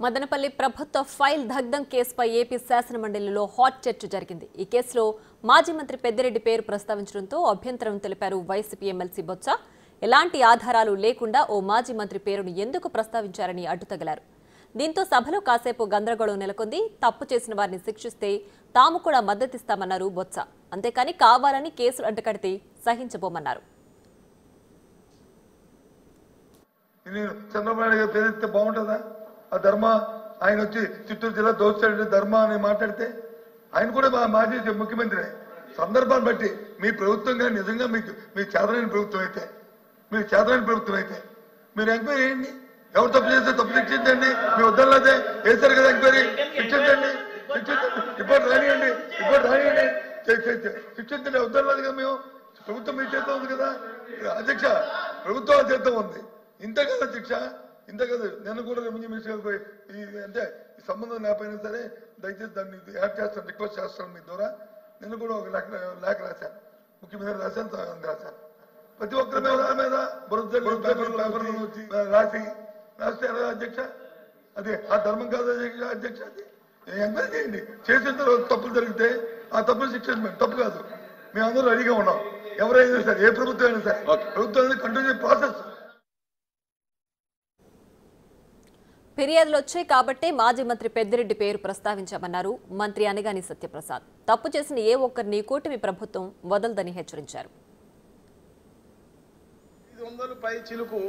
మదనపల్లి ప్రభుత్వ ఫైల్ దగ్ధం కేసుపై ఏపీ శాసనమండలిలో హాట్ చర్చ జరిగింది. ఈ కేసులో మాజీ మంత్రి పెద్దిరెడ్డి పేరు ప్రస్తావించడంతో అభ్యంతరం తెలిపారు వైసీపీ ఎమ్మెల్సీ బొత్స. ఎలాంటి ఆధారాలు లేకుండా ఓ మాజీ మంత్రి పేరును ఎందుకు ప్రస్తావించారని అడ్డుతగిలారు. దీంతో సభలో కాసేపు గందరగోళం నెలకొంది. తప్పు చేసిన వారిని శిక్షిస్తే తాము కూడా మద్దతిస్తామన్నారు బొత్స. అంతేకాని కావాలని కేసులు అంటకడితే సహించబోమన్నారు. ఆ ధర్మ ఆయన వచ్చి చిత్తూరు జిల్లా దోచాడు ధర్మ అని మాట్లాడితే ఆయన కూడా మాజీ ముఖ్యమంత్రి. సందర్భాన్ని బట్టి మీ ప్రభుత్వంగా నిజంగా మీ చేతనైన ప్రభుత్వం అయితే మీరు ఎంక్వైరీ చేయండి. ఎవరు తప్పు చేస్తే తప్పు శిక్షించండి. మీ వద్దలేదే వేశారు కదా ఎంక్వైరీ, శిక్షించండి. రిపోర్ట్ రానియండి శిక్షించండి. వద్దలేదు కదా. మేము ప్రభుత్వం మీ చేత ఉంది కదా అధ్యక్ష, ప్రభుత్వం చేత ఉంది. ఇంతే కదా శిక్ష, ఇంతే కదా. నేను కూడా రెవెన్యూ మినిస్టర్ పోయి అంటే ఈ సంబంధం లేకపోయినా సరే దయచేసి దాన్ని యాడ్ చేస్తాను, రిక్వెస్ట్ చేస్తాను మీ ద్వారా. నేను కూడా ఒక లేఖ రాశాను, ముఖ్యమంత్రి రాశాను. ప్రతి ఒక్కరి మీద రాస్తే ఎలా అధ్యక్ష? అదే ఆ ధర్మం కాదు అధ్యక్ష. అది ఎంక్వైరీ చేయండి. చేసిన తర్వాత తప్పులు జరిగితే ఆ తప్పులు శిక్షించండి, తప్పు కాదు. మేము అందరూ రెడీగా ఉన్నాం. ఎవరైనా సరే, ఏ ప్రభుత్వం అయినా సరే, ప్రభుత్వం అనేది కంటిన్యూ ప్రాసెస్. ఫిర్యాదులు వచ్చాయి కాబట్టే మాజీ మంత్రి పెద్దిరెడ్డి పేరు ప్రస్తావించామన్నారు మంత్రి అనగాని సత్యప్రసాద్. తప్పు చేసిన ఏ ఒక్కరిని కూటమి ప్రభుత్వం వదలదని హెచ్చరించారు. 500 పై చిలుకు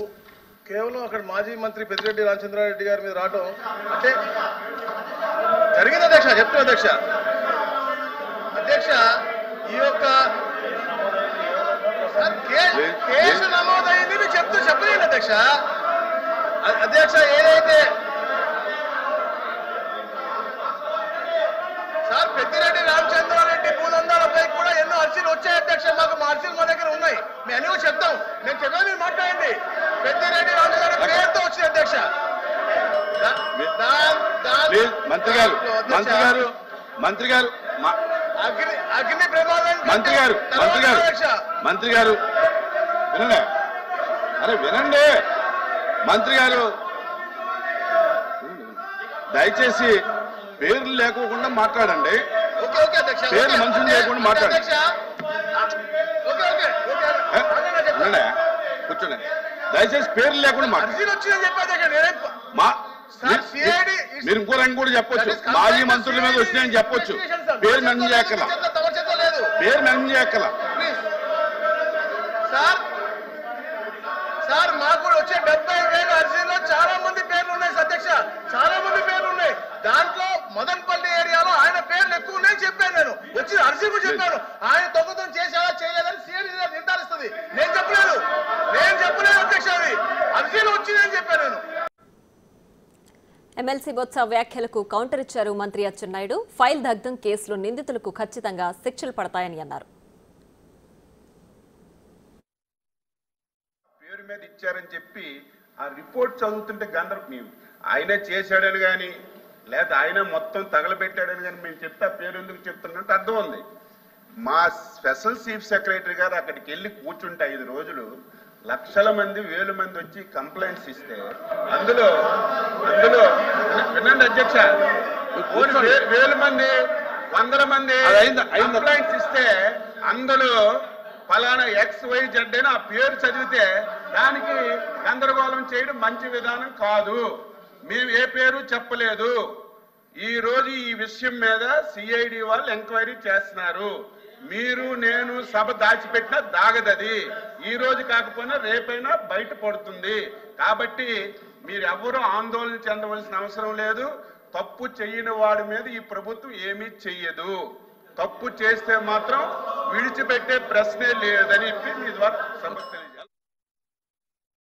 కేవలం అక్కడ మాజీ మంత్రి పెద్దిరెడ్డి రామచంద్రారెడ్డి గారి మీద రావడం అంటే జరిగింది అధ్యక్ష. చెప్తున్నా అధ్యక్ష ఈ యొక్క కేసు నమోదైంది మీకు చెప్పలేదు అధ్యక్ష. ఏదైతే సార్ పెద్దిరెడ్డి రామచంద్రారెడ్డి భూదందాలపై కూడా ఎన్నో అర్జీలు వచ్చాయి అధ్యక్ష. మాకు మా అర్జీలు మా దగ్గర ఉన్నాయి. మేము అన్ని చెప్తాం. నేను చెప్పాను, మీరు మాట్లాడండి. పెద్దిరెడ్డి రామచంద్రారెడ్డి పేరుతో వచ్చింది అధ్యక్ష. మంత్రి గారు అగ్ని ప్రమాదం మంత్రి గారు వినండి. మంత్రి గారు దయచేసి పేర్లు లేకోకుండా మాట్లాడండి. పేర్లు మనుషులు లేకుండా మాట్లాడండి. కూర్చోండి. దయచేసి పేర్లు లేకుండా మీరు ఇంకో రంగు కూడా చెప్పొచ్చు. మాజీ మంత్రుల మీద వచ్చినాయని చెప్పొచ్చు. పేరు మెన్షన్ చేయక్కల. సార్ మాకు కూడా వచ్చే 70,000 అర్జీలో చాలా మంది పేర్లు ఉన్నాయి అధ్యక్ష. చాలా మంది పేర్లు ఉన్నాయి. దాంట్లో మదనపల్లి ఏరియాలో ఆయన పేర్లు ఎక్కువ ఉన్నాయని చెప్పాను. నేను వచ్చి అర్జీ కూడా చెప్పాను. ఆయన దొంగతనం చేశారా చేయలేదని సీఎం నిర్ధారిస్తుంది. నేను చెప్పలేదు అధ్యక్ష. అది అర్జీలు వచ్చిందని చెప్పాను నేను. ఎమ్మెల్సీ బొత్స వ్యాఖ్యలకు కౌంటర్ ఇచ్చారు మంత్రి అచ్చెన్నాయుడు. ఫైల్ దగ్ధం కేసులో నిందితులకు ఖచ్చితంగా శిక్షలు పడతాయని అన్నారు. పేరు మీద ఇచ్చారని చెప్పి ఆ రిపోర్ట్ చదువుతుంటే గందరగోళం. ఆయనే చేశాడని కానీ లేదా ఆయన మొత్తం తగలబెట్టాడని కానీ మేము చెప్తే ఆ పేరు ఎందుకు చెప్తున్నట్టు అర్థం ఉంది. మా స్పెషల్ చీఫ్ సెక్రటరీ గారు అక్కడికి వెళ్ళి కూర్చుంటే 5 రోజులు లక్షల మంది 1000 మంది వచ్చి కంప్లైంట్స్ ఇస్తే అందులో వినండి అధ్యక్ష, 1000 మంది 100 మంది కంప్లైంట్స్ ఇస్తే అందులో ఫలానా XYZ అని ఆ పేరు చదివితే దానికి గందరగోళం చేయడం మంచి విధానం కాదు. మేము ఏ పేరు చెప్పలేదు. ఈ రోజు ఈ విషయం మీద CID వాళ్ళు ఎంక్వైరీ చేస్తున్నారు. మీరు నేను సభ దాచిపెట్టినా దాగదది. ఈ రోజు కాకపోయినా రేపైనా బయట పడుతుంది. కాబట్టి మీరు ఎవరూ ఆందోళన చెందవలసిన అవసరం లేదు. తప్పు చేయని వాడి మీద ఈ ప్రభుత్వం ఏమీ చెయ్యదు. తప్పు చేస్తే మాత్రం విడిచిపెట్టే ప్రశ్నే లేదని మీ ద్వారా సమర్థించాలి.